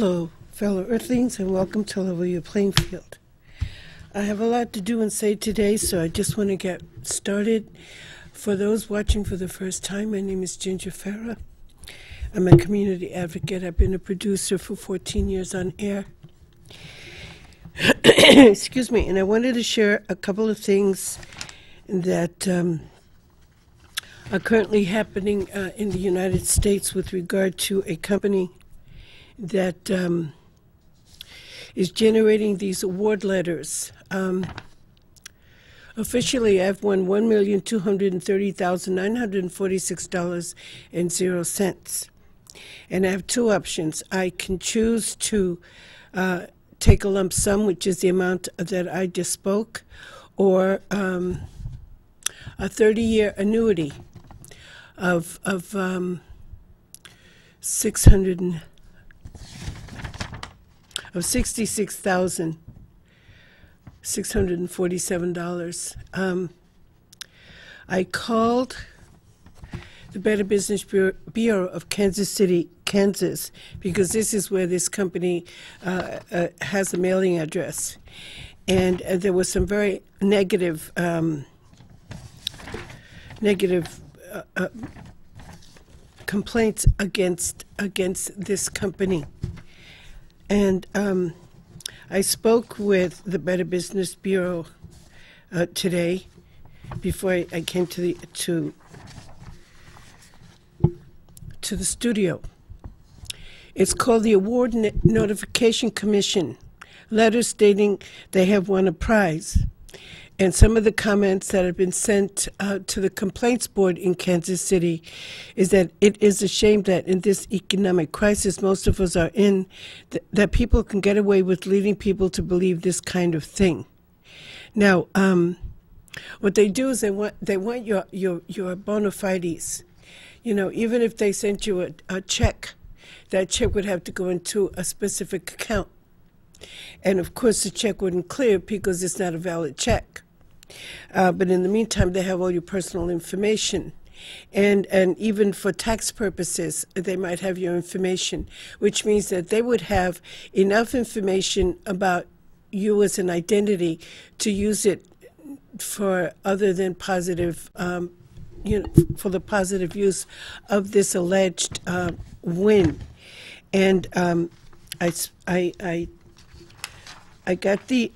Hello, fellow Earthlings, and welcome to Level Your Playing Field. I have a lot to do and say today, so I just want to get started. For those watching for the first time, my name is Ginger Ferrer. I'm a community advocate. I've been a producer for 14 years on air. Excuse me, and I wanted to share a couple of things that are currently happening in the United States with regard to a company that is generating these award letters. Officially, I've won $1,230,946.00. And I have two options. I can choose to take a lump sum, which is the amount that I just spoke, or a 30-year annuity of $66,647. I called the Better Business Bureau of Kansas City, Kansas, because this is where this company has a mailing address. And there was some very negative complaints against this company. And I spoke with the Better Business Bureau today before I came to the studio. It's called the Award Notification Commission, letter stating they have won a prize. And some of the comments that have been sent to the complaints board in Kansas City is that it is a shame that in this economic crisis most of us are in, that people can get away with leading people to believe this kind of thing. Now, what they do is they want your bona fides. You know, even if they sent you a check, that check would have to go into a specific account. And of course, the check wouldn't clear because it's not a valid check. But in the meantime, they have all your personal information. And even for tax purposes, they might have your information, which means that they would have enough information about you as an identity to use it for other than positive, for the positive use of this alleged win. And I got the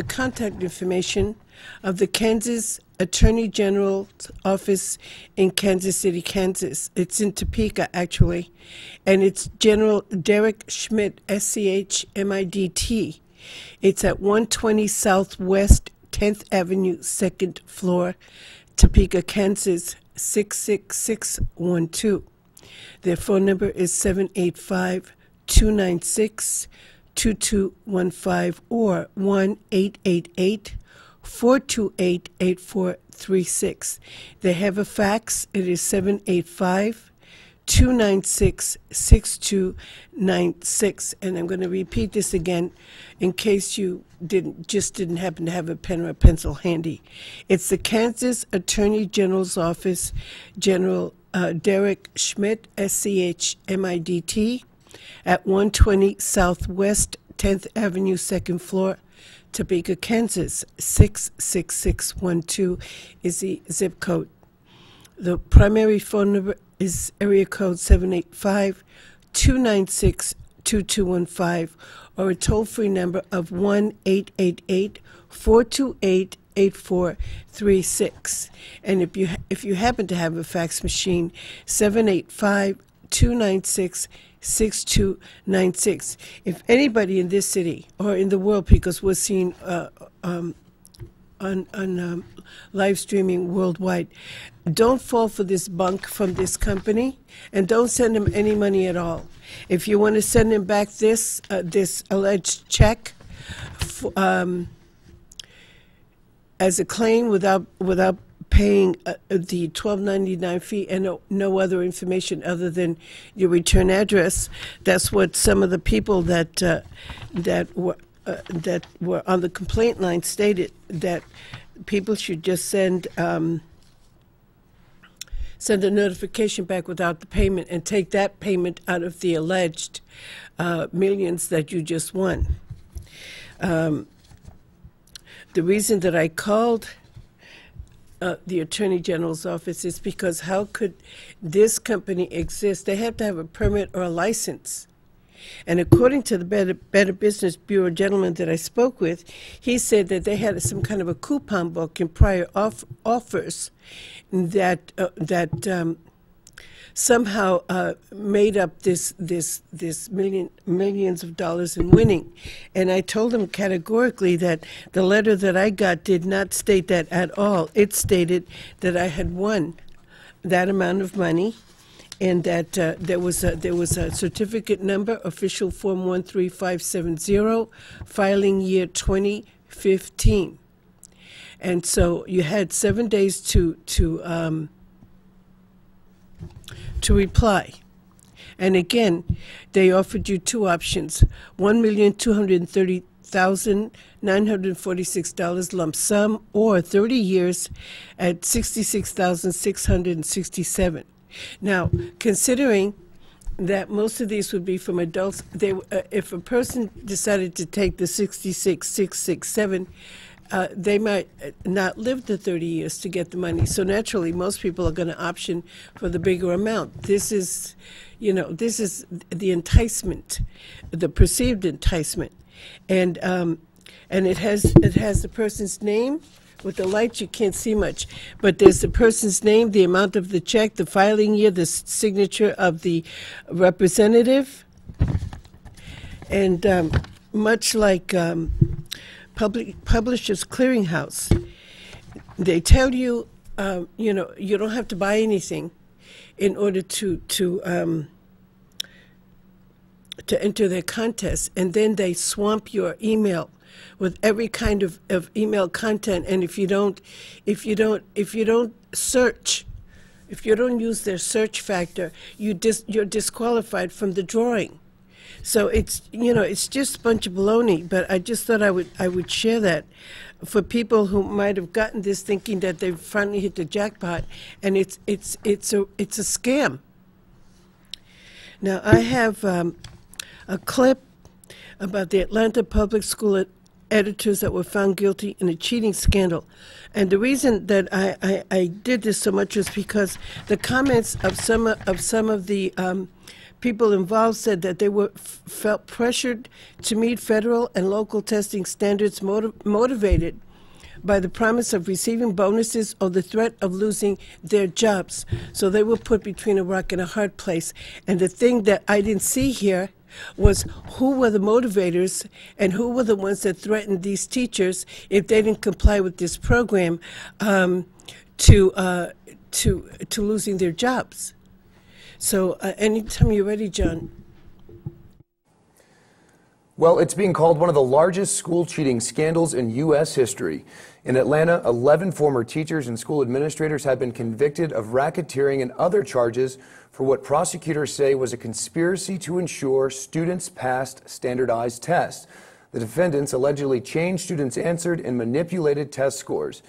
contact information of the Kansas Attorney General's office in Kansas City, Kansas. It's in Topeka, actually, and it's General Derek Schmidt, SCHMIDT. It's at 120 Southwest 10th Avenue, 2nd floor, Topeka, Kansas, 66612. Their phone number is 785-296-2215 or 1-888-428-8436. They have a fax. It is 785-296-6296. And I'm going to repeat this again in case you didn't happen to have a pen or a pencil handy. It's the Kansas Attorney General's Office, General Derek Schmidt, SCHMIDT, at 120 Southwest 10th Avenue, 2nd floor, Topeka, Kansas, 66612 is the zip code. The primary phone number is area code 785-296-2215 or a toll-free number of 1-888-428-8436. And if you happen to have a fax machine, 785-296-6296. If anybody in this city or in the world, because we're seeing on live streaming worldwide, don't fall for this bunk from this company, and don't send them any money at all. If you want to send them back this alleged check as a claim without paying the $12.99 fee and no other information other than your return address, that's what some of the people that were on the complaint line stated, that people should just send send a notification back without the payment and take that payment out of the alleged millions that you just won. The reason that I called the Attorney General's office is because how could this company exist? They have to have a permit or a license. And according to the Better Business Bureau gentleman that I spoke with, he said that they had some kind of a coupon book in prior offers that somehow made up this millions of dollars in winning. And I told him categorically that the letter that I got did not state that at all. It stated that I had won that amount of money, and that there was a certificate number, official form 13570, filing year 2015. And so you had 7 days to reply. And again, they offered you two options: $1,230,946 lump sum, or 30 years at $66,667. Now, considering that most of these would be from adults, if a person decided to take the 66,667, they might not live the 30 years to get the money. So naturally, most people are going to option for the bigger amount. This is, this is the enticement, the perceived enticement, and it has the person's name. With the lights, you can't see much, but there's the person's name, the amount of the check, the filing year, the signature of the representative, and much like Publishers Clearinghouse, they tell you, you don't have to buy anything in order to enter their contest, and then they swamp your email with every kind of email content. And if you don't search, if you don't use their search factor, you're disqualified from the drawing. So it's just a bunch of baloney. But I just thought I would share that for people who might have gotten this thinking that they've finally hit the jackpot, and it's a scam. Now I have a clip about the Atlanta Public School editors that were found guilty in a cheating scandal. And the reason that I did this so much was because the comments of some of the people involved said that they felt pressured to meet federal and local testing standards, motivated by the promise of receiving bonuses or the threat of losing their jobs. So they were put between a rock and a hard place. And the thing that I didn't see here was who were the motivators and who were the ones that threatened these teachers if they didn't comply with this program to losing their jobs. So anytime you're ready, John. Well, it's being called one of the largest school cheating scandals in U.S. history. In Atlanta, 11 former teachers and school administrators have been convicted of racketeering and other charges for what prosecutors say was a conspiracy to ensure students passed standardized tests. The defendants allegedly changed students' answered and manipulated test scores.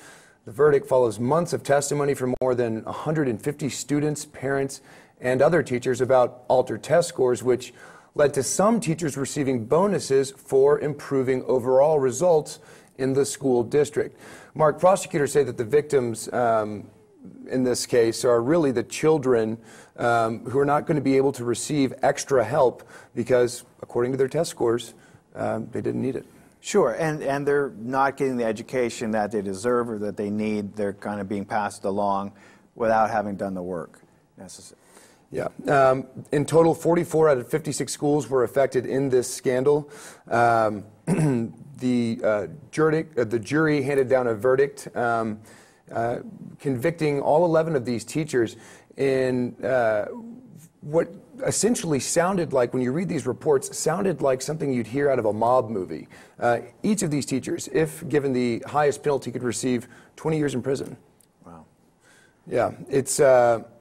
The verdict follows months of testimony from more than 150 students, parents, and other teachers about altered test scores, which led to some teachers receiving bonuses for improving overall results in the school district. Mark, prosecutors say that the victims in this case are really the children who are not going to be able to receive extra help because, according to their test scores, they didn't need it. Sure, and they're not getting the education that they deserve or that they need. They're kind of being passed along without having done the work necessary. Yeah. In total, 44 out of 56 schools were affected in this scandal. The jury handed down a verdict convicting all 11 of these teachers in what essentially sounded like, when you read these reports, sounded like something you'd hear out of a mob movie. Each of these teachers, if given the highest penalty, could receive 20 years in prison. Wow. Yeah, it's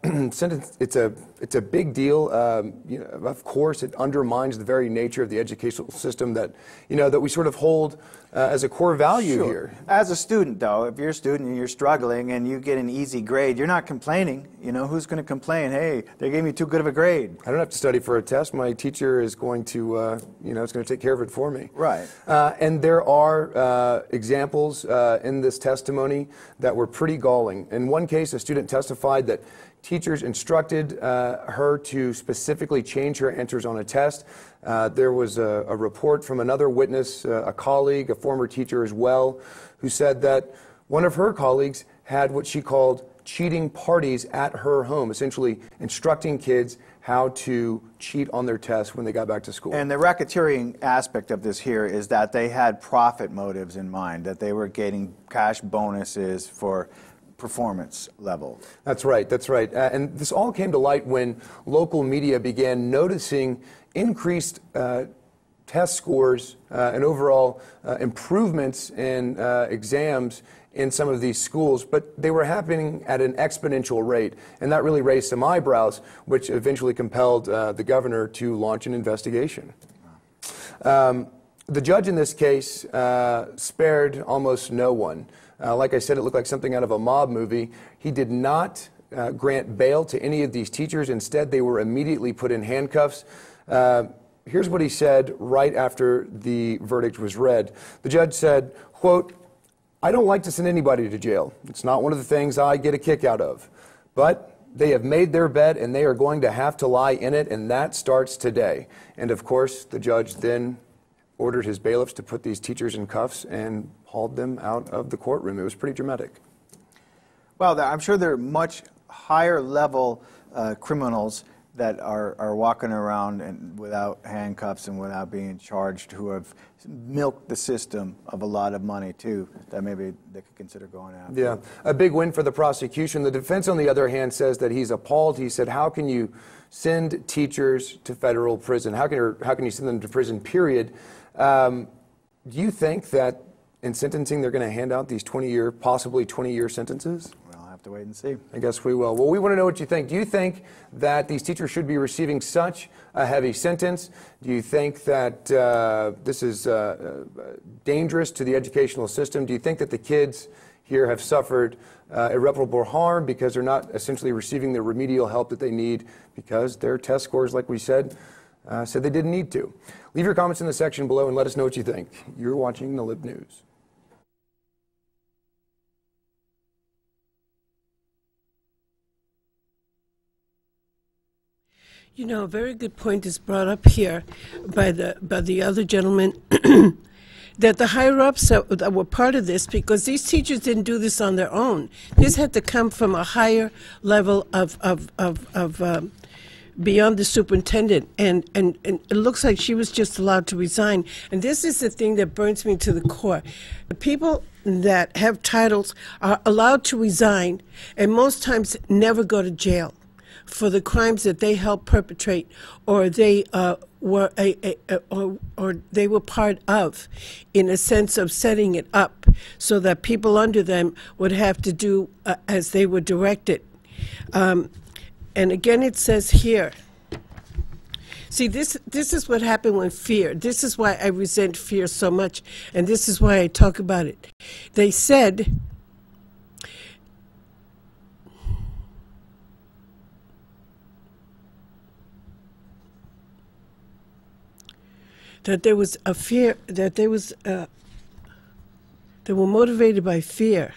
sentence, it's a big deal. Of course, it undermines the very nature of the educational system that that we sort of hold as a core value here. As a student, though, if you're a student and you're struggling and you get an easy grade, you're not complaining. Who's going to complain? Hey, they gave me too good of a grade. I don't have to study for a test. My teacher is going to, is going to take care of it for me. Right. And there are examples in this testimony that were pretty galling. In one case, a student testified that teachers instructed her to specifically change her answers on a test. There was a report from another witness, a colleague, a former teacher as well, who said that one of her colleagues had what she called cheating parties at her home, essentially instructing kids how to cheat on their tests when they got back to school. And the racketeering aspect of this here is that they had profit motives in mind, that they were getting cash bonuses for performance level. That's right, that's right. And this all came to light when local media began noticing increased test scores and overall improvements in exams in some of these schools, but they were happening at an exponential rate, and that really raised some eyebrows, which eventually compelled the governor to launch an investigation. The judge in this case spared almost no one. Like I said, it looked like something out of a mob movie. He did not grant bail to any of these teachers. Instead, they were immediately put in handcuffs. Here's what he said right after the verdict was read. The judge said, quote, "I don't like to send anybody to jail. It's not one of the things I get a kick out of. But they have made their bed and they are going to have to lie in it, and that starts today." And of course, the judge then ordered his bailiffs to put these teachers in cuffs and hauled them out of the courtroom. It was pretty dramatic. Well, I'm sure there are much higher level criminals that are walking around and without handcuffs and without being charged, who have milked the system of a lot of money too, that maybe they could consider going after. Yeah, a big win for the prosecution. The defense, on the other hand, says that he's appalled. He said, how can you send teachers to federal prison? How can you send them to prison, period? Do you think that in sentencing they're going to hand out these 20-year, possibly 20-year sentences? We'll have to wait and see. I guess we will. Well, we want to know what you think. Do you think that these teachers should be receiving such a heavy sentence? Do you think that this is dangerous to the educational system? Do you think that the kids here have suffered irreparable harm because they're not essentially receiving the remedial help that they need because their test scores, like we said they didn't need to? Leave your comments in the section below and let us know what you think. You're watching the Lib News. A very good point is brought up here by the other gentleman that the higher-ups that were part of this, because these teachers didn't do this on their own. This had to come from a higher level of beyond the superintendent, and it looks like she was just allowed to resign. And this is the thing that burns me to the core. The people that have titles are allowed to resign, and most times never go to jail for the crimes that they helped perpetrate, or they were or they were part of, in a sense of setting it up so that people under them would have to do as they were directed. And again, it says here, see, this is what happened when fear. This is why I resent fear so much, and this is why I talk about it. They said that there was a fear, that they were motivated by fear.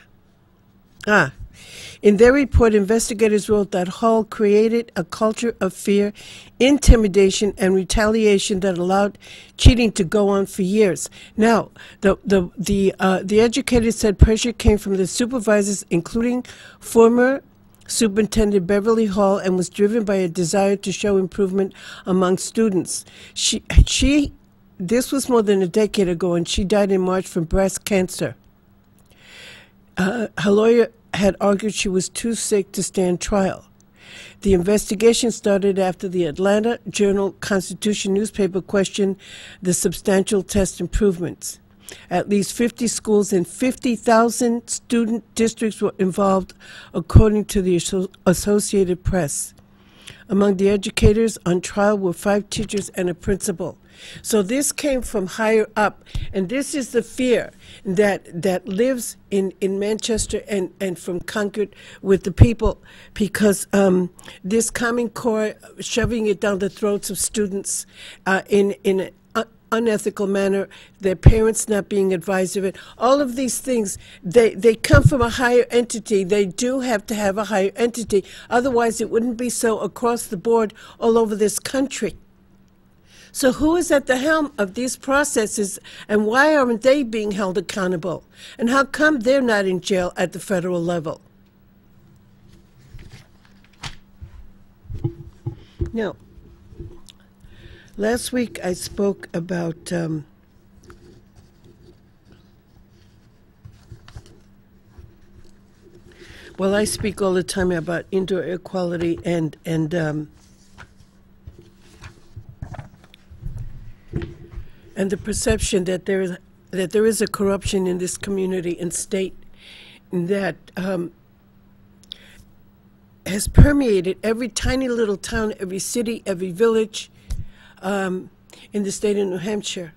In their report, investigators wrote that Hall created a culture of fear, intimidation, and retaliation that allowed cheating to go on for years. Now, the educators said pressure came from the supervisors, including former Superintendent Beverly Hall, and was driven by a desire to show improvement among students. This was more than a decade ago, and she died in March from breast cancer. Her lawyer had argued she was too sick to stand trial. The investigation started after the Atlanta Journal-Constitution newspaper questioned the substantial test improvements. At least 50 schools and 50,000 student districts were involved, according to the Associated Press. Among the educators on trial were 5 teachers and a principal. So this came from higher up, and this is the fear that lives in Manchester and from Concord with the people, because this Common Core shoving it down the throats of students in an unethical manner, their parents not being advised of it, all of these things, they come from a higher entity. They do have to have a higher entity, otherwise it wouldn't be so across the board all over this country. So who is at the helm of these processes, and why aren't they being held accountable? And how come they're not in jail at the federal level? Now, last week I spoke about well, I speak all the time about indoor air quality and the perception that there is a corruption in this community and state that has permeated every tiny little town, every city, every village in the state of New Hampshire,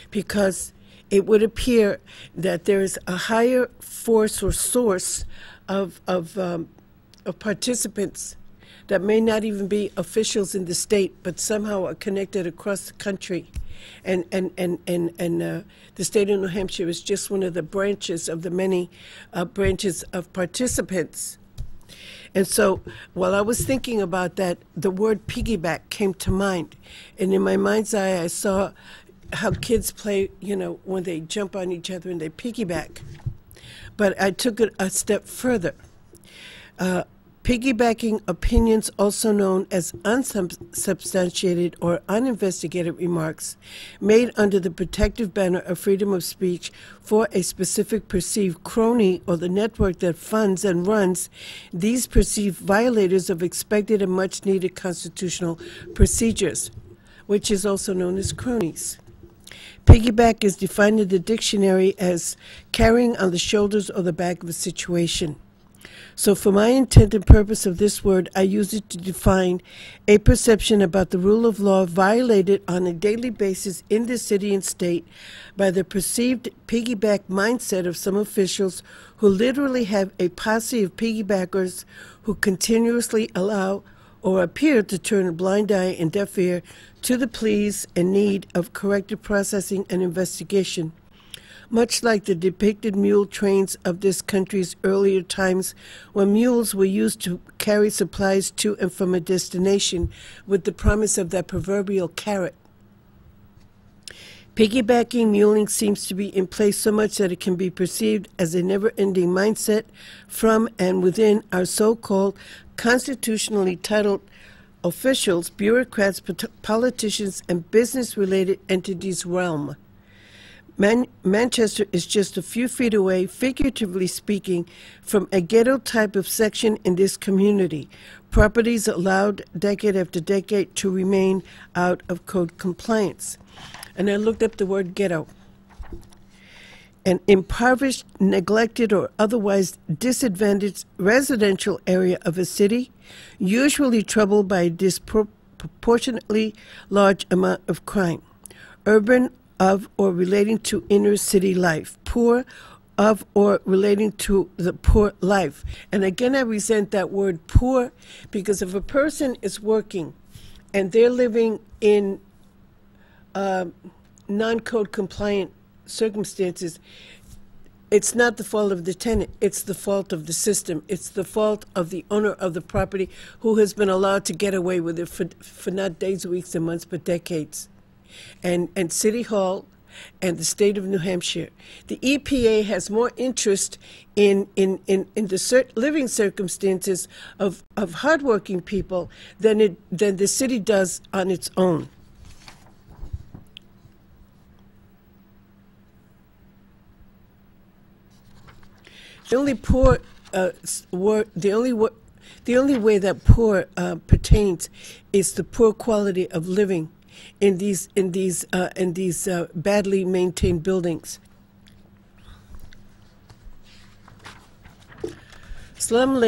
because it would appear that there is a higher force or source of participants that may not even be officials in the state, but somehow are connected across the country. And the state of New Hampshire is just one of the branches of the many branches of participants. And so while I was thinking about that, the word piggyback came to mind. And in my mind's eye, I saw how kids play, you know, when they jump on each other and they piggyback. But I took it a step further. Piggybacking opinions, also known as unsubstantiated or uninvestigated remarks, made under the protective banner of freedom of speech for a specific perceived crony or the network that funds and runs these perceived violators of expected and much-needed constitutional procedures, which is also known as cronies. Piggyback is defined in the dictionary as carrying on the shoulders or the back of a situation. So for my intent and purpose of this word, I use it to define a perception about the rule of law violated on a daily basis in the city and state by the perceived piggyback mindset of some officials who literally have a posse of piggybackers who continuously allow or appear to turn a blind eye and deaf ear to the pleas and need of corrective processing and investigation. Much like the depicted mule trains of this country's earlier times, when mules were used to carry supplies to and from a destination with the promise of that proverbial carrot. Piggybacking muling seems to be in place so much that it can be perceived as a never-ending mindset from and within our so-called constitutionally titled officials, bureaucrats, politicians, and business-related entities' realm. Manchester is just a few feet away, figuratively speaking, from a ghetto type of section in this community. Properties allowed decade after decade to remain out of code compliance. And I looked up the word ghetto. An impoverished, neglected, or otherwise disadvantaged residential area of a city, usually troubled by a disproportionately large amount of crime. Urban, of or relating to inner city life, poor of or relating to the poor life. And again, I resent that word poor, because if a person is working and they're living in non-code compliant circumstances, it's not the fault of the tenant, it's the fault of the system. It's the fault of the owner of the property who has been allowed to get away with it for not days, weeks, and months, but decades. And City Hall and the state of New Hampshire. The EPA has more interest in the living circumstances of hardworking people than the city does on its own. The only way that poor pertains is the poor quality of living in these badly maintained buildings. Slum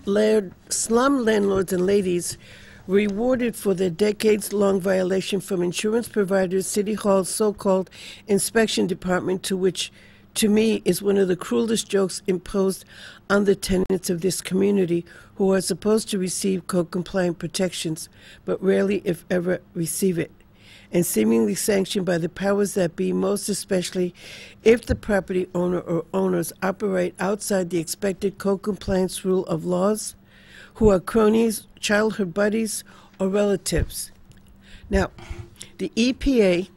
landlords and ladies rewarded for their decades-long violation from insurance providers, City Hall's so-called inspection department, which to me is one of the cruelest jokes imposed on the tenants of this community, who are supposed to receive code-compliant protections, but rarely, if ever, receive it, and seemingly sanctioned by the powers that be, most especially if the property owner or owners operate outside the expected code-compliance rule of laws, who are cronies, childhood buddies, or relatives. Now, the EPA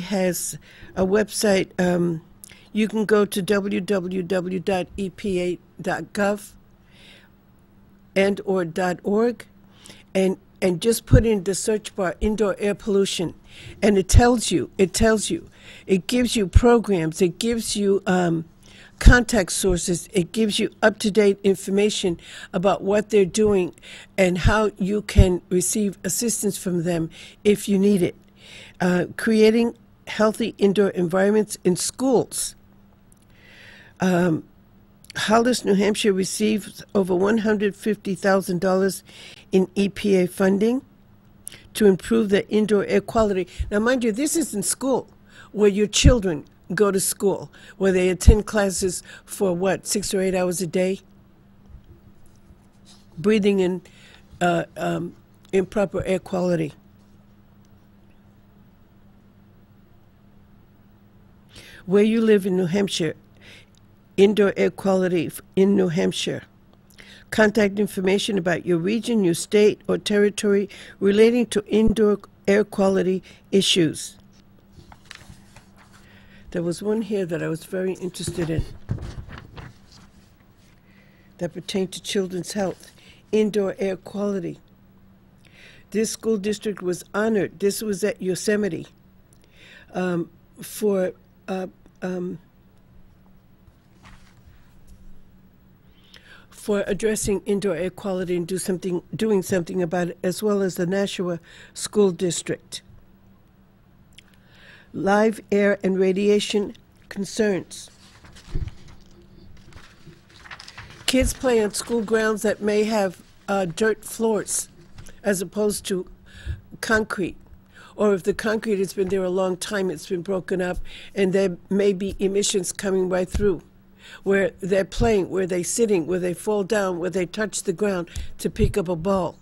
has a website. You can go to www.epa.gov and/or .org, and just put in the search bar indoor air pollution, and it gives you programs, it gives you contact sources, it gives you up-to-date information about what they're doing and how you can receive assistance from them if you need it. Creating healthy indoor environments in schools. Hollis, New Hampshire received over $150,000 in EPA funding to improve the indoor air quality. Now, mind you, this is in school, where your children go to school, where they attend classes for, 6 or 8 hours a day? Breathing in improper air quality. Where you live in New Hampshire, indoor air quality in New Hampshire. Contact information about your region, your state, or territory relating to indoor air quality issues. There was one here that I was very interested in that pertained to children's health, indoor air quality. This school district was honored. This was at Yosemite for addressing indoor air quality and doing something about it, as well as the Nashua School District. Live air and radiation concerns. Kids play on school grounds that may have dirt floors as opposed to concrete. Or if the concrete has been there a long time, it's been broken up, and there may be emissions coming right through. Where they're playing, where they're sitting, where they fall down, where they touch the ground to pick up a ball.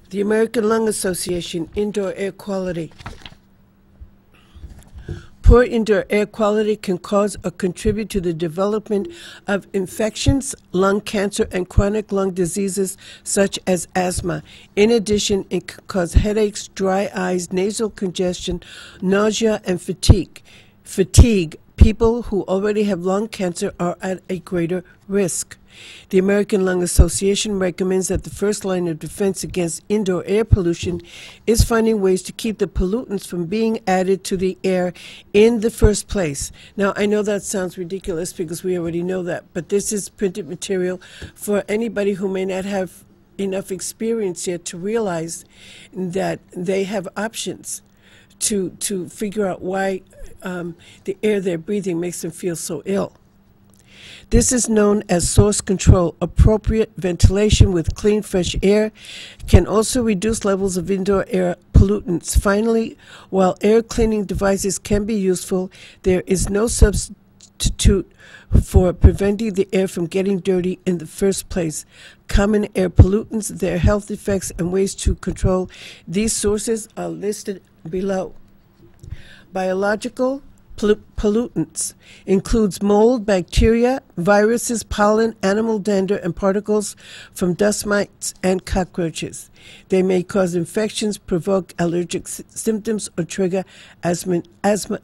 The American Lung Association, indoor air quality. Poor indoor air quality can cause or contribute to the development of infections, lung cancer, and chronic lung diseases such as asthma. In addition, it can cause headaches, dry eyes, nasal congestion, nausea, and fatigue. People who already have lung cancer are at a greater risk. The American Lung Association recommends that the first line of defense against indoor air pollution is finding ways to keep the pollutants from being added to the air in the first place. Now, I know that sounds ridiculous because we already know that, but this is printed material for anybody who may not have enough experience yet to realize that they have options to figure out why the air they're breathing makes them feel so ill. This is known as source control. Appropriate ventilation with clean, fresh air can also reduce levels of indoor air pollutants. Finally, while air cleaning devices can be useful, there is no substitute for preventing the air from getting dirty in the first place. Common air pollutants, their health effects, and ways to control these sources are listed below. Biological pollutants includes mold, bacteria, viruses, pollen, animal dander, and particles from dust mites and cockroaches. They may cause infections, provoke allergic symptoms, or trigger asthma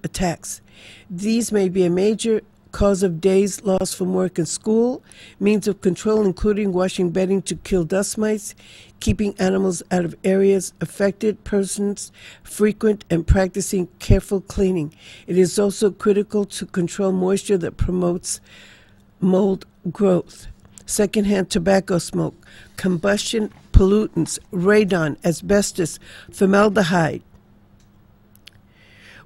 attacks. These may be a major cause of days lost from work and school. Means of control including washing bedding to kill dust mites, keeping animals out of areas affected, persons frequent, and practicing careful cleaning. It is also critical to control moisture that promotes mold growth. secondhand tobacco smoke, combustion pollutants, radon, asbestos, formaldehyde.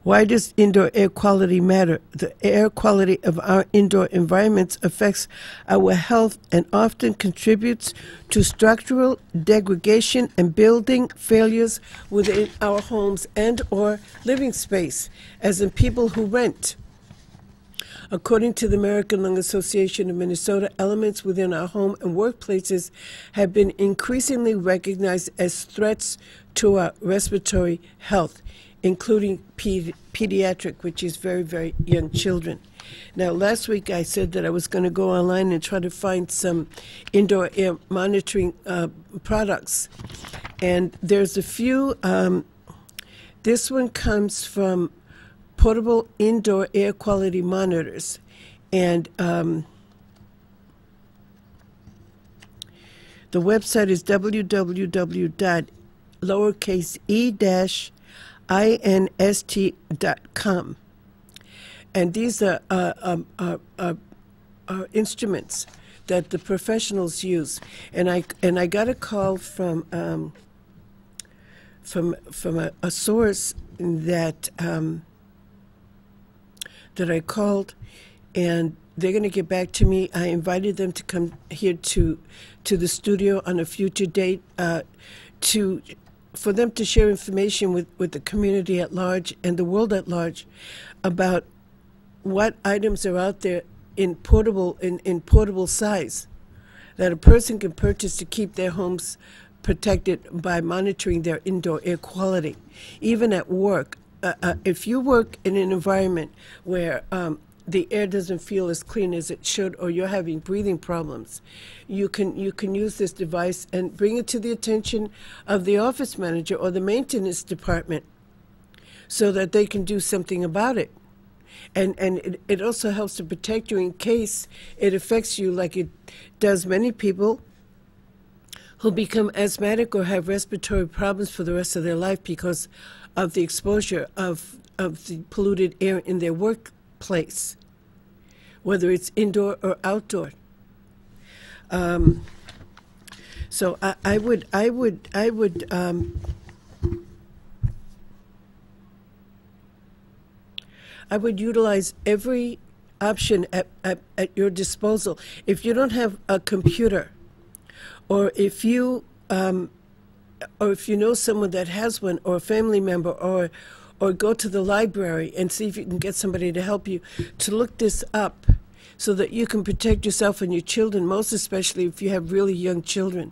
Why does indoor air quality matter? The air quality of our indoor environments affects our health and often contributes to structural degradation and building failures within our homes and or living space, as in people who rent. According to the American Lung Association of Minnesota, elements within our home and workplaces have been increasingly recognized as threats to our respiratory health, including pediatric, which is very, very young children. Now, last week I said that I was going to go online and try to find some indoor air monitoring products. And there's a few. This one comes from Portable Indoor Air Quality Monitors. And the website is www.e-inst.com, and these are instruments that the professionals use. And I got a call from a source that that I called, and they're going to get back to me. I invited them to come here to the studio on a future date for them to share information with the community at large and the world at large about what items are out there in portable size that a person can purchase to keep their homes protected by monitoring their indoor air quality. Even at work, if you work in an environment where the air doesn't feel as clean as it should, or you're having breathing problems, you can use this device and bring it to the attention of the office manager or the maintenance department so that they can do something about it. And it also helps to protect you in case it affects you like it does many people who become asthmatic or have respiratory problems for the rest of their life because of the exposure of the polluted air in their workplace, whether it's indoor or outdoor. So I would utilize every option at your disposal. If you don't have a computer, or if you know someone that has one, or a family member, or go to the library and see if you can get somebody to help you to look this up so that you can protect yourself and your children, most especially if you have really young children.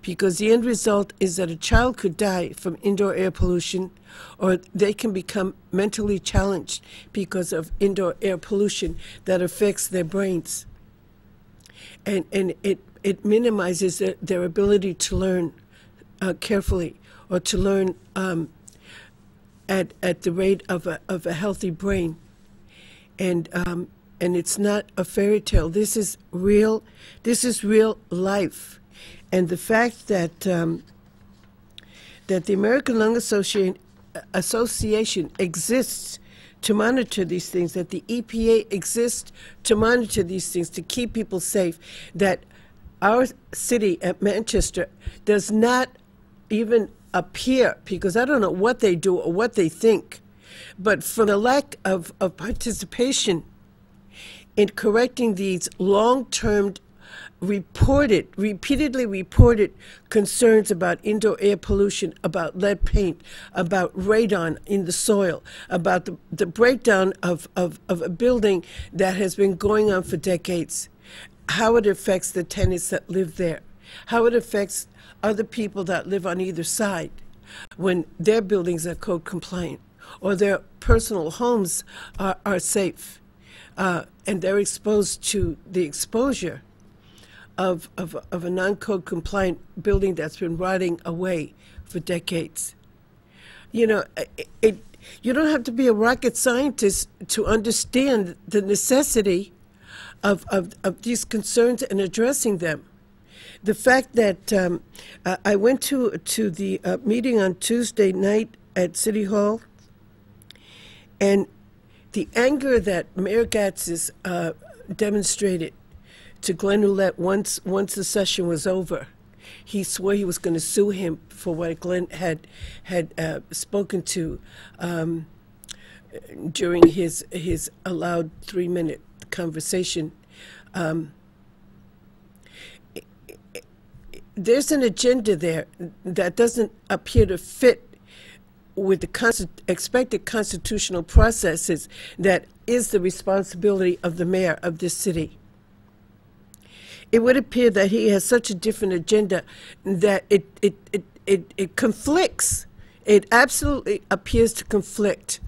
Because the end result is that a child could die from indoor air pollution, or they can become mentally challenged because of indoor air pollution that affects their brains. And it minimizes their ability to learn carefully, or to learn at the rate of a healthy brain. And it's not a fairy tale. This is real. This is real life. And the fact that that the American Lung Association exists to monitor these things, that the EPA exists to monitor these things, to keep people safe, that our city at Manchester does not even appear, because I don't know what they do or what they think, but for the lack of participation in correcting these long-term repeatedly reported concerns about indoor air pollution, about lead paint, about radon in the soil, about the breakdown of a building that has been going on for decades, how it affects the tenants that live there, how it affects other people that live on either side when their buildings are code compliant or their personal homes are safe, and they're exposed to the exposure of a non-code compliant building that's been rotting away for decades. You know, you don't have to be a rocket scientist to understand the necessity of these concerns and addressing them. The fact that I went to the meeting on Tuesday night at City Hall, and the anger that Mayor Gatzis demonstrated to Glenn Ouellette once the session was over. He swore he was going to sue him for what Glenn had spoken to during his allowed 3-minute conversation. There's an agenda there that doesn't appear to fit with the expected constitutional processes that is the responsibility of the mayor of this city. It would appear that he has such a different agenda that it conflicts. It absolutely appears to conflict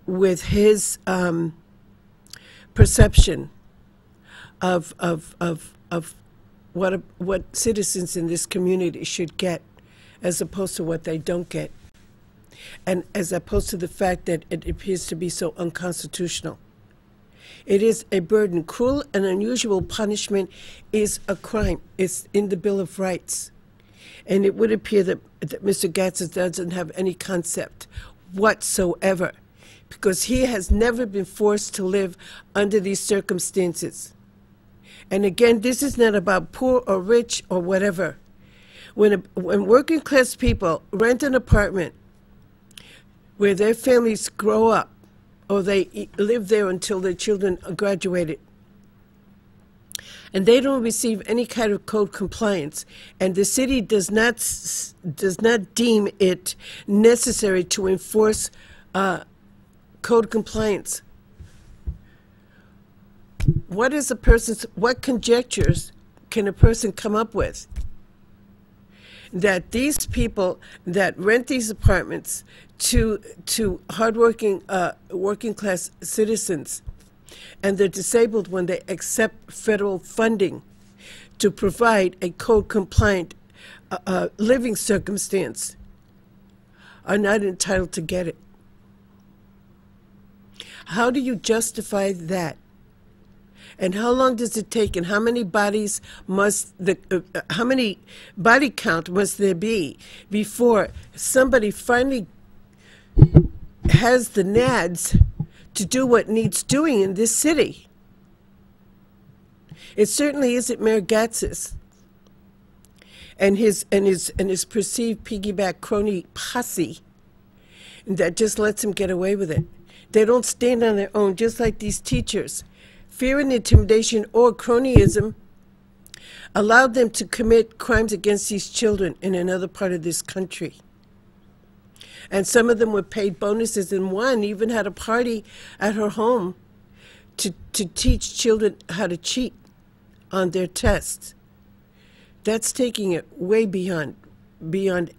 with his perception of what citizens in this community should get, as opposed to what they don't get, and as opposed to the fact that it appears to be so unconstitutional. It is a burden. Cruel and unusual punishment is a crime. It's in the Bill of Rights. And it would appear that Mr. Gatsis doesn't have any concept whatsoever, because he has never been forced to live under these circumstances. And again, this is not about poor or rich or whatever. When working class people rent an apartment where their families grow up, or they live there until their children are graduated, and they don't receive any kind of code compliance, and the city does not deem it necessary to enforce code compliance, what conjectures can a person come up with that these people that rent these apartments to hardworking working class citizens, and they're disabled when they accept federal funding to provide a code compliant living circumstance, are not entitled to get it? How do you justify that? And how long does it take? And how many bodies how many body count must there be before somebody finally has the nads to do what needs doing in this city? It certainly isn't Mayor Gatsis and his perceived piggyback crony posse that just lets him get away with it. They don't stand on their own, just like these teachers. Fear and intimidation or cronyism allowed them to commit crimes against these children in another part of this country. And some of them were paid bonuses, and one even had a party at her home to teach children how to cheat on their tests. That's taking it way beyond. It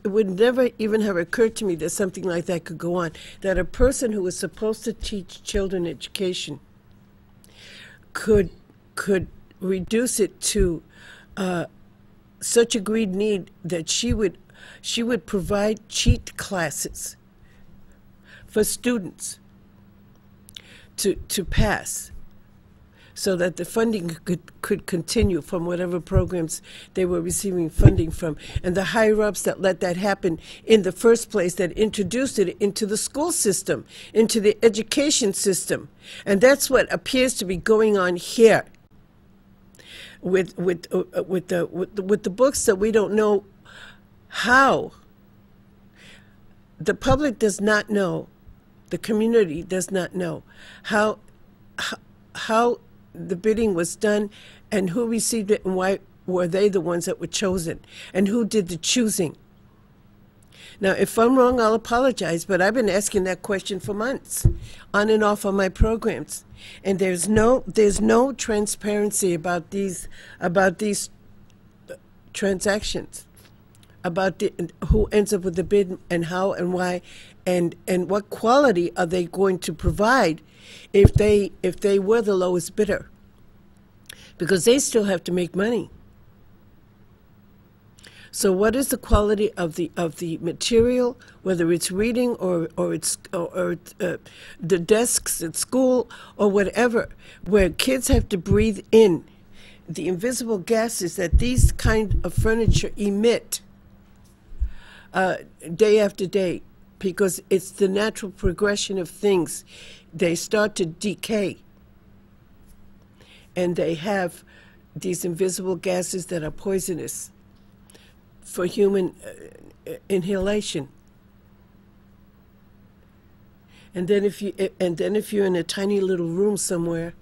would never even have occurred to me that something like that could go on, that a person who was supposed to teach children education could reduce it to such a greed need that she would provide cheat classes for students to pass, so that the funding could continue from whatever programs they were receiving funding from. And the higher-ups that let that happen in the first place, that introduced it into the school system, into the education system. And that's what appears to be going on here with the books, that we don't know how. The public does not know, the community does not know how the bidding was done, and who received it, and why were they the ones that were chosen, and who did the choosing. Now, if I'm wrong, I'll apologize, but I've been asking that question for months, on and off on my programs, and there's no transparency about these transactions, about who ends up with the bid, and how and why, and what quality are they going to provide if they were the lowest bidder, because they still have to make money. So what is the quality of the material, whether it's reading or the desks at school or whatever, where kids have to breathe in the invisible gases that these kind of furniture emit day after day, because it's the natural progression of things. They start to decay. and they have these invisible gases that are poisonous for human inhalation. And then if you're in a tiny little room somewhere,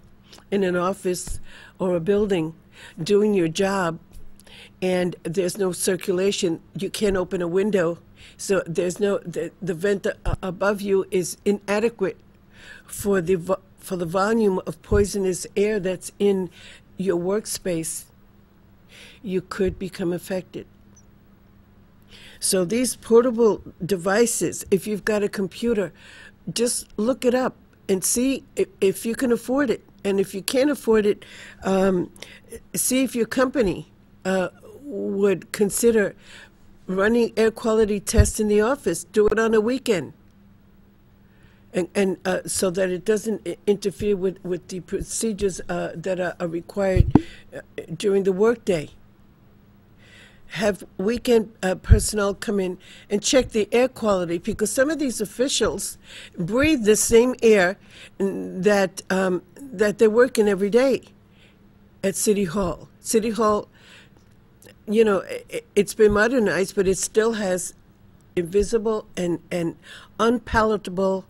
in an office or a building, doing your job, and there's no circulation, you can't open a window, so there's the vent above you is inadequate for the volume of poisonous air that's in your workspace. You could become affected. So these portable devices, if you've got a computer, just look it up and see if you can afford it. And if you can't afford it, see if your company would consider running air quality tests in the office. Do it on a weekend, and so that it doesn't interfere with the procedures that are required during the workday. Have weekend personnel come in and check the air quality, because some of these officials breathe the same air that they're working every day at City Hall. City Hall, you know, it's been modernized, but it still has invisible and unpalatable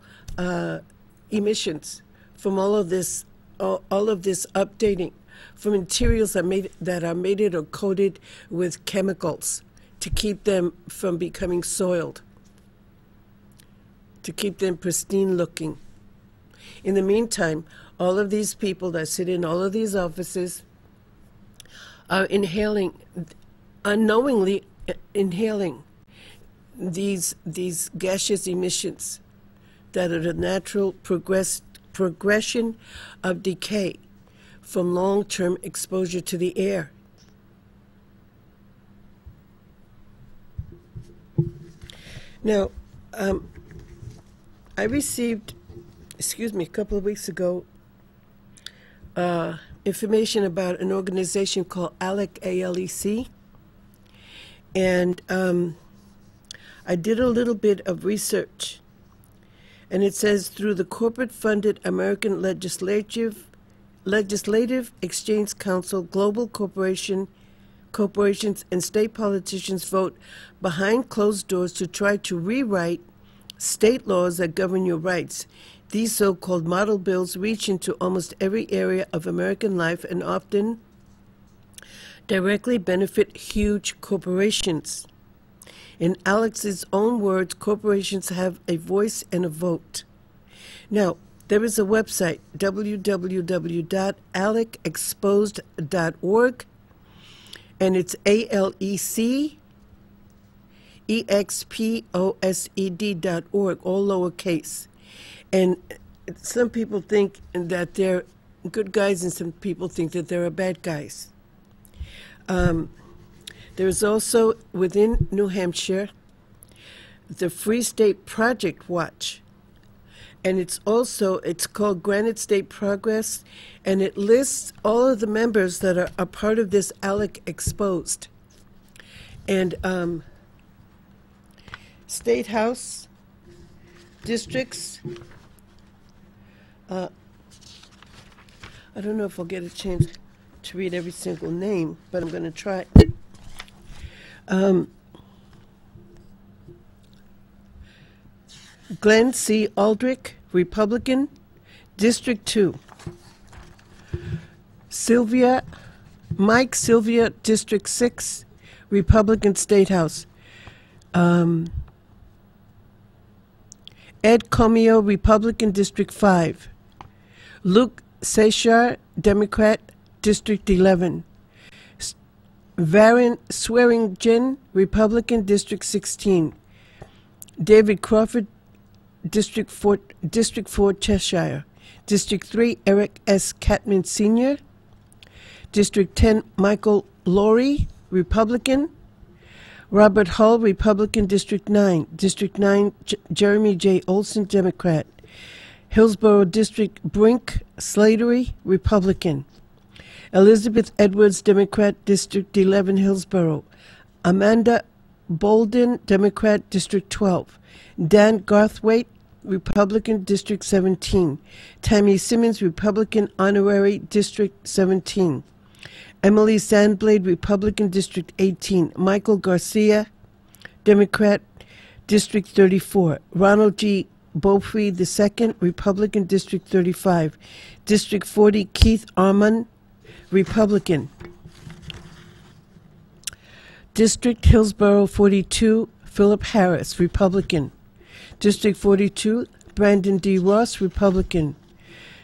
emissions from all of this updating, from materials that are mated or coated with chemicals to keep them from becoming soiled, to keep them pristine looking. In the meantime, all of these people that sit in all of these offices are inhaling, unknowingly inhaling these gaseous emissions that are the natural progression of decay from long-term exposure to the air. Now, I received, a couple of weeks ago, information about an organization called ALEC, A-L-E-C, and I did a little bit of research, and it says, through the corporate-funded American Legislative Exchange Council, global corporations and state politicians vote behind closed doors to try to rewrite state laws that govern your rights. These so-called model bills reach into almost every area of American life and often directly benefit huge corporations. In Alex's own words, corporations have a voice and a vote. Now, there is a website, www.alecexposed.org, and it's ALECEXPOSED.org, all lowercase. And some people think that they're good guys, and some people think that they're bad guys. There's also, within New Hampshire, the Free State Project Watch. And it's called Granite State Progress, and it lists all of the members that are a part of this ALEC Exposed. And State House, districts, I don't know if I'll get a chance to read every single name, but I'm going to try. Glenn C. Aldrich, Republican, District 2. Mike Sylvia, District 6, Republican State House. Ed Comio, Republican, District 5. Luke Sechar, Democrat, District 11. Varen Swearingen, Republican, District 16. David Crawford, District 4, Cheshire. District 3, Eric S. Catman Sr. District 10, Michael Laurie, Republican. Robert Hull, Republican, District 9. District 9, Jeremy J. Olson, Democrat. Hillsborough District, Brink Slattery, Republican. Elizabeth Edwards, Democrat, District 11, Hillsborough. Amanda Bolden, Democrat, District 12. Dan Garthwaite, Republican, District 17. Tammy Simmons, Republican, Honorary, District 17. Emily Sandblade, Republican, District 18. Michael Garcia, Democrat, District 34. Ronald G. Beaufrey II, Republican, District 35. District 40, Keith Armand, Republican. District Hillsborough 42, Philip Harris, Republican. District 42, Brandon D. Ross, Republican.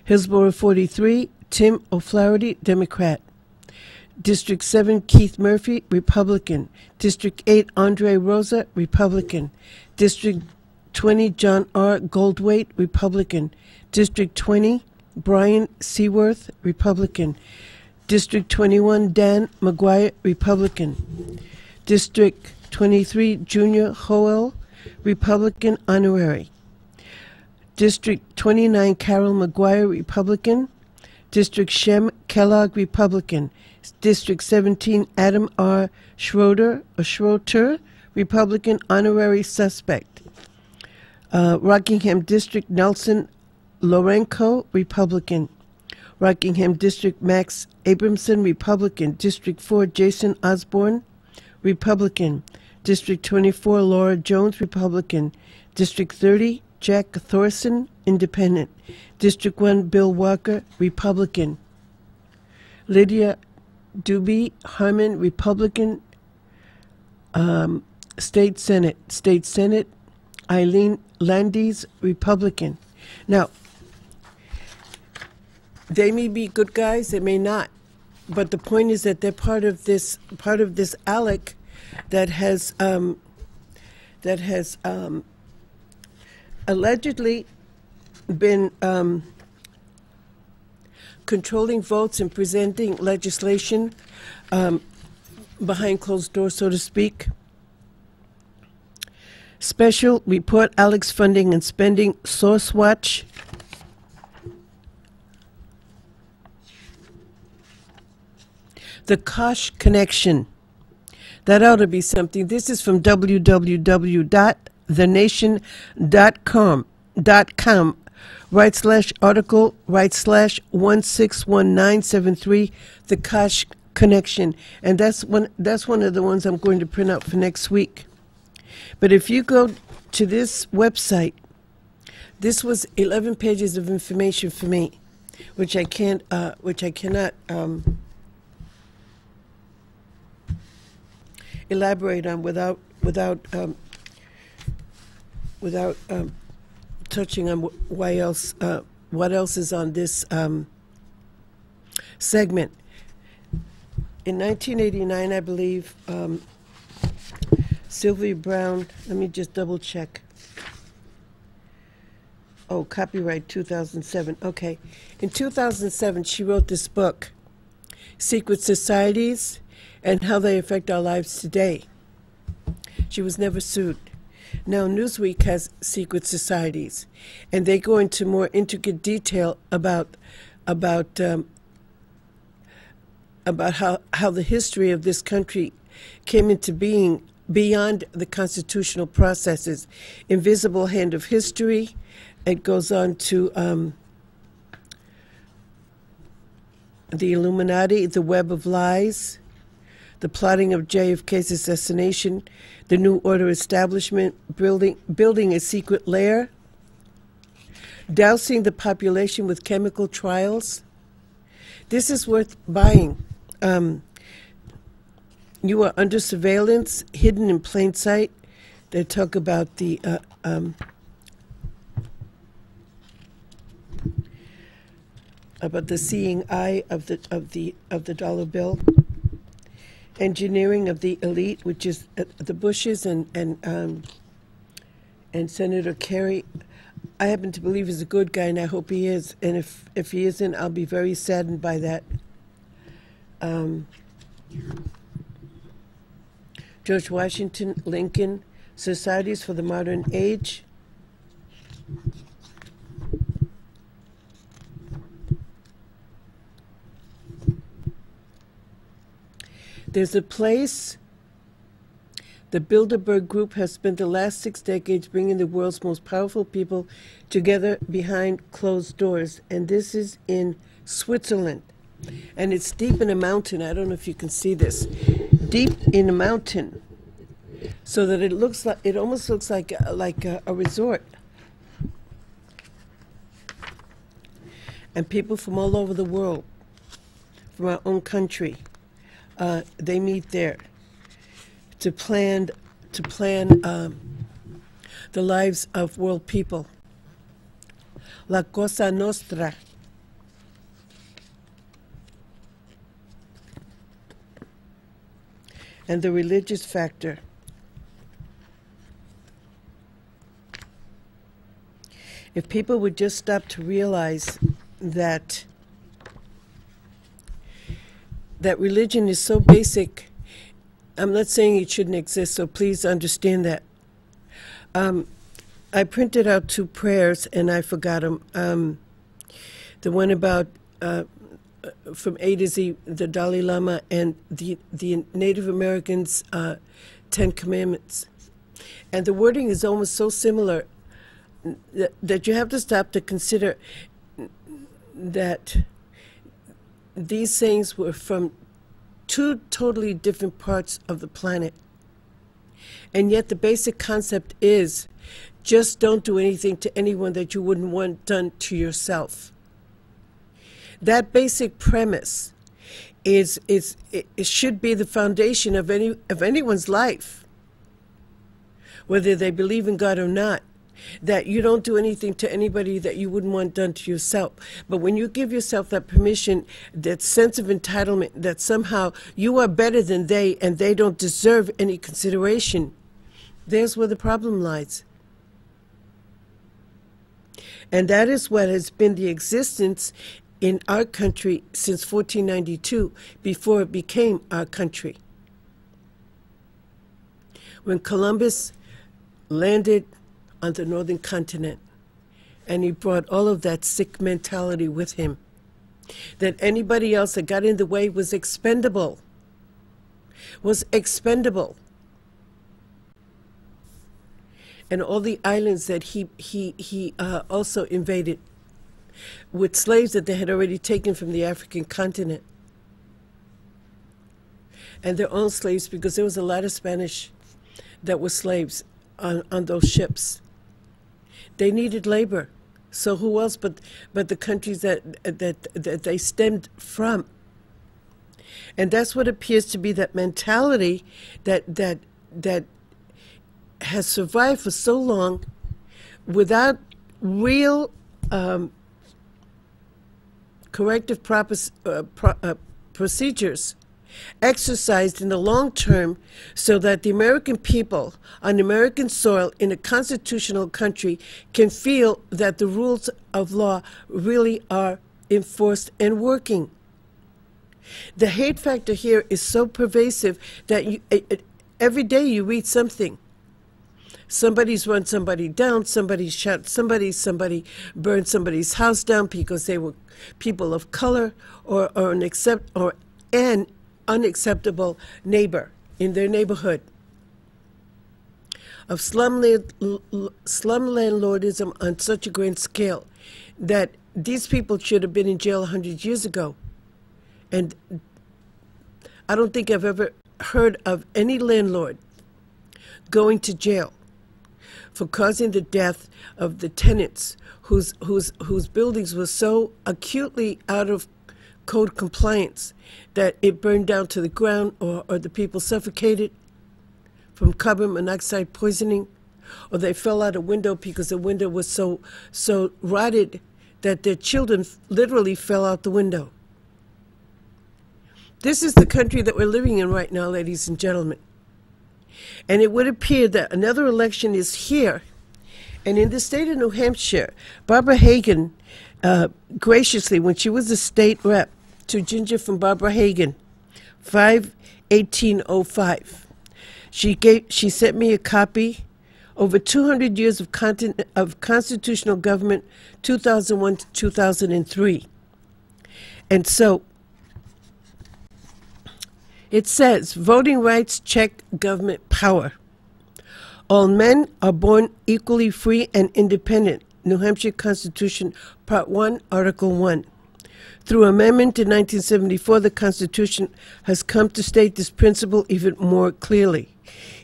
Hillsborough 43, Tim O'Flaherty, Democrat. District 7, Keith Murphy, Republican. District 8, Andre Rosa, Republican. District 20, John R. Goldwaite, Republican. District 20, Brian Seaworth, Republican. District 21, Dan McGuire, Republican. District 23, Junior Howell, Republican, Honorary. District 29, Carol McGuire, Republican. District Shem Kellogg, Republican. District 17, Adam R. Schroeder, Republican, Honorary Suspect. Rockingham District, Nelson Lorenco, Republican. Rockingham District, Max Abramson, Republican. District 4, Jason Osborne, Republican. District 24, Laura Jones, Republican. District 30, Jack Thorson, Independent. District 1, Bill Walker, Republican. Lydia Doobie Harmon, Republican. State Senate, Eileen Landis, Republican. Now, they may be good guys, they may not, but the point is that they're part of this ALEC that has allegedly been controlling votes and presenting legislation behind closed doors, so to speak. Special report, ALEC's funding and spending, Source Watch. The Koch Connection. That ought to be something. This is from www.thenation.com /article /161973, the Koch Connection. And that's one of the ones I'm going to print out for next week. But if you go to this website, this was 11 pages of information for me, which I cannot elaborate on without touching on what else is on this segment. In 1989, I believe, Sylvia Brown, let me just double check. Oh, copyright 2007. Okay. In 2007, she wrote this book, Secret Societies and How They Affect Our Lives Today. She was never sued. Now, Newsweek has secret societies, and they go into more intricate detail about how the history of this country came into being beyond the constitutional processes. Invisible Hand of History. It goes on to the Illuminati, the Web of Lies, the plotting of JFK's assassination, the New Order establishment, building a secret lair, dousing the population with chemical trials. This is worth buying. You are under surveillance, hidden in plain sight. They talk about the seeing eye of the dollar bill. Engineering of the elite, which is the Bushes and Senator Kerry. I happen to believe he's a good guy, and I hope he is. And if he isn't, I'll be very saddened by that. George Washington, Lincoln, Societies for the Modern Age. There's a place The Bilderberg Group has spent the last 6 decades bringing the world's most powerful people together behind closed doors. And this is in Switzerland. And it's deep in a mountain. I don't know if you can see this. Deep in a mountain. So that it almost looks like a resort. And people from all over the world, from our own country, they meet there to plan the lives of world people. La Cosa Nostra. And the religious factor. If people would just stop to realize that religion is so basic. I'm not saying it shouldn't exist, so please understand that. I printed out 2 prayers and I forgot them. The one about from A to Z, the Dalai Lama, and the Native Americans' 10 Commandments. And the wording is almost so similar that you have to stop to consider that these sayings were from 2 totally different parts of the planet. And yet the basic concept is just don't do anything to anyone that you wouldn't want done to yourself. That basic premise it should be the foundation of anyone's life, whether they believe in God or not. That you don't do anything to anybody that you wouldn't want done to yourself. But when you give yourself that permission, that sense of entitlement, that somehow you are better than they and they don't deserve any consideration, there's where the problem lies. And that is what has been the existence in our country since 1492, before it became our country. When Columbus landed on the northern continent, and he brought all of that sick mentality with him, that anybody else that got in the way was expendable, and all the islands that he also invaded with slaves that they had already taken from the African continent, and their own slaves, because there was a lot of Spanish that were slaves on those ships. They needed labor. So who else but the countries that they stemmed from? And that's what appears to be that mentality that has survived for so long without real corrective procedures exercised in the long term, so that the American people on American soil in a constitutional country can feel that the rules of law really are enforced and working. The hate factor here is so pervasive that every day you read something. Somebody's run somebody down, somebody shot somebody burned somebody's house down because they were people of color or an unacceptable neighbor in their neighborhood. Of slum landlordism on such a grand scale that these people should have been in jail 100 years ago. And I don't think I've ever heard of any landlord going to jail for causing the death of the tenants whose buildings were so acutely out of code compliance that it burned down to the ground, or the people suffocated from carbon monoxide poisoning, or they fell out a window because the window was so rotted that their children literally fell out the window. This is the country that we're living in right now, ladies and gentlemen. And it would appear that another election is here. And in the state of New Hampshire, Barbara Hagan, graciously, when she was a state rep, to Ginger from Barbara Hagan, 5/1805. She sent me a copy, over 200 years of constitutional government, 2001 to 2003. And so It says, voting rights check government power. All men are born equally free and independent. New Hampshire Constitution, Part 1, Article 1. Through amendment in 1974, the Constitution has come to state this principle even more clearly.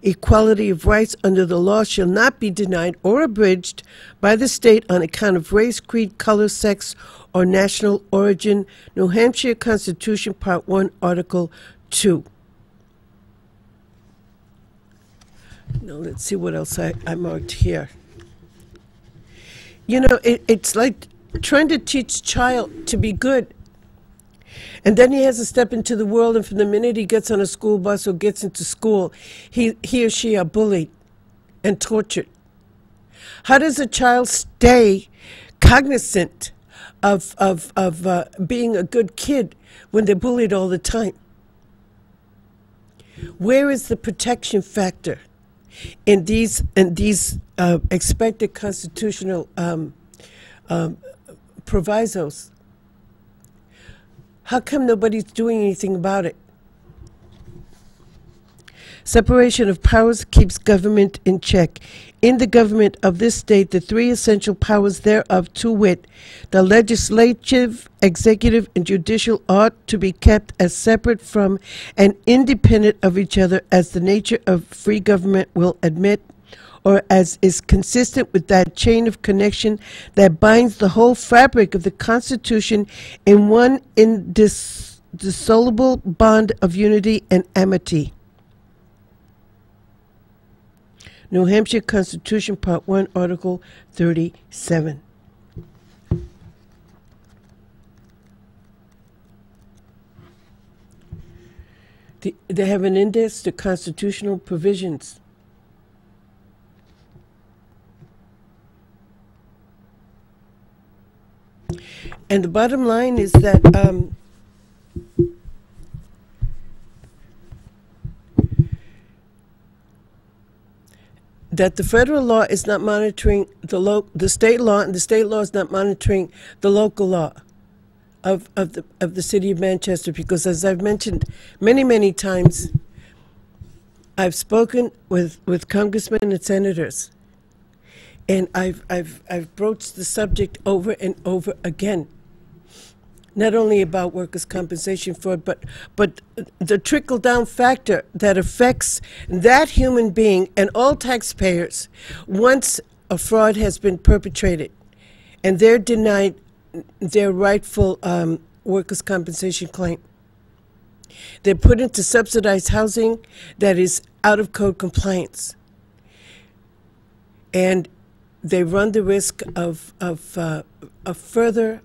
Equality of rights under the law shall not be denied or abridged by the state on account of race, creed, color, sex, or national origin. New Hampshire Constitution, Part 1, Article 2. Now let's see what else I marked here. You know, it's like trying to teach a child to be good. And then he has to step into the world, and from the minute he gets on a school bus or gets into school, he or she are bullied and tortured. How does a child stay cognizant of being a good kid when they're bullied all the time? Where is the protection factor in these expected constitutional provisos? How come nobody's doing anything about it? Separation of powers keeps government in check. In the government of this state, the three essential powers thereof, to wit, the legislative, executive, and judicial, ought to be kept as separate from and independent of each other as the nature of free government will admit, or as is consistent with that chain of connection that binds the whole fabric of the Constitution in one indissoluble bond of unity and amity. New Hampshire Constitution, Part 1, Article 37. They have an index to constitutional provisions. And the bottom line is that that the federal law is not monitoring the state law, and the state law is not monitoring the local law of the city of Manchester. Because, as I've mentioned many times, I've spoken with congressmen and senators, and I've broached the subject over and over again. Not only about workers' compensation fraud, but the trickle-down factor that affects that human being and all taxpayers once a fraud has been perpetrated and they're denied their rightful workers' compensation claim. They're put into subsidized housing that is out of code compliance. And they run the risk of further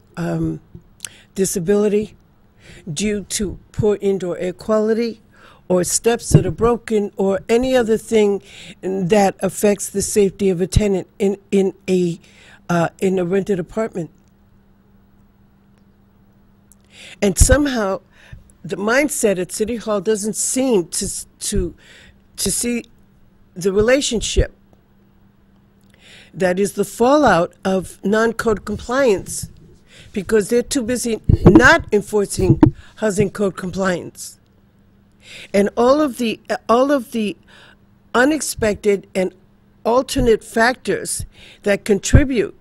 disability due to poor indoor air quality, or steps that are broken, or any other thing that affects the safety of a tenant in a rented apartment. And somehow the mindset at City Hall doesn't seem to see the relationship that is the fallout of non-code compliance, because they're too busy not enforcing housing code compliance. And all of the unexpected and alternate factors that contribute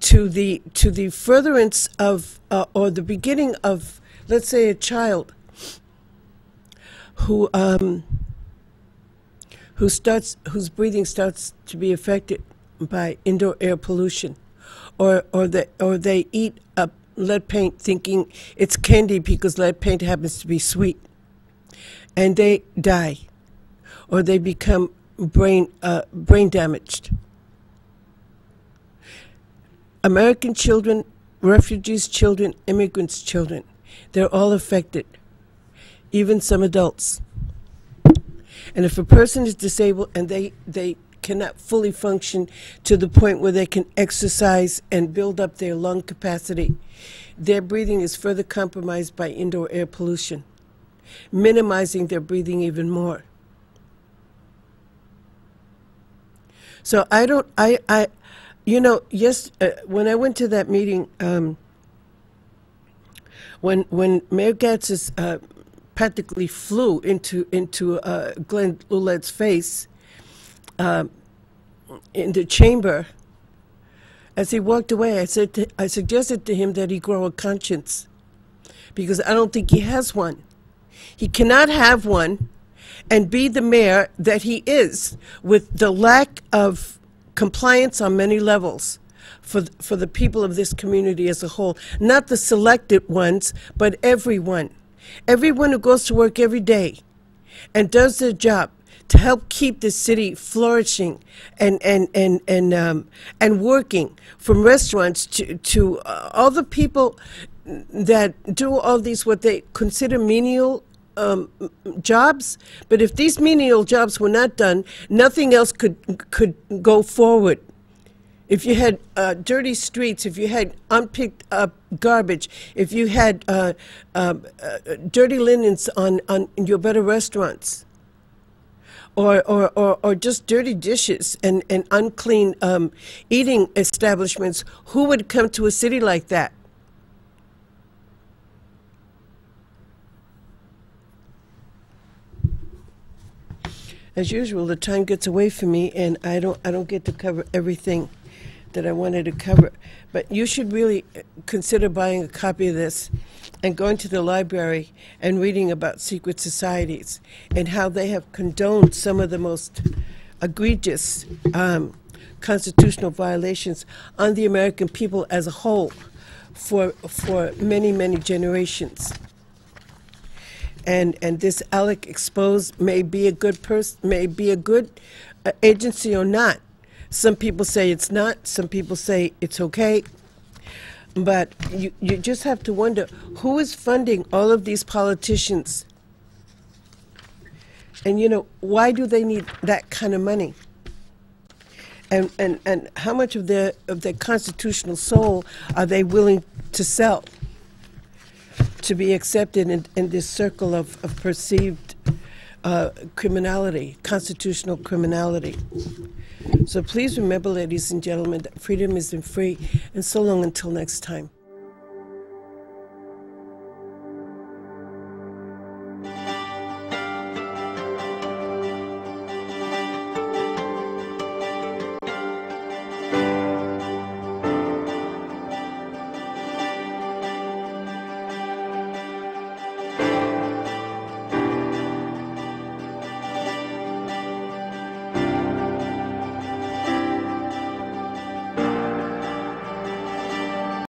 to the furtherance of or the beginning of, let's say, a child whose breathing starts to be affected by indoor air pollution, or they eat lead paint thinking it's candy because lead paint happens to be sweet, and they die, or they become brain damaged. American children, refugees' children, immigrants' children, they're all affected, even some adults. And if a person is disabled and they cannot fully function to the point where they can exercise and build up their lung capacity, their breathing is further compromised by indoor air pollution, minimizing their breathing even more. So when I went to that meeting, when Mayor Gatz's practically flew into Glenn Ouellette's face in the chamber. As he walked away, I suggested to him that he grow a conscience, because I don't think he has one. He cannot have one and be the mayor that he is, with the lack of compliance on many levels for the people of this community as a whole. Not the selected ones, but everyone. Everyone who goes to work every day and does their job to help keep the city flourishing and working, from restaurants to all the people that do all these what they consider menial jobs. But if these menial jobs were not done, nothing else could go forward. If you had dirty streets, if you had unpicked up garbage, if you had dirty linens on your better restaurants, or just dirty dishes and unclean eating establishments, who would come to a city like that? As usual, the time gets away from me, and I don't get to cover everything that I wanted to cover. But you should really consider buying a copy of this and going to the library and reading about secret societies and how they have condoned some of the most egregious constitutional violations on the American people as a whole for many, many generations. And this Alec Exposed may be a good person, may be a good agency or not. Some people say it's not. Some people say it's okay. But you just have to wonder, who is funding all of these politicians? And, you know, why do they need that kind of money? And how much of their constitutional soul are they willing to sell to be accepted in this circle of perceived criminality, constitutional criminality? So please remember, ladies and gentlemen, that freedom isn't free. And so long until next time.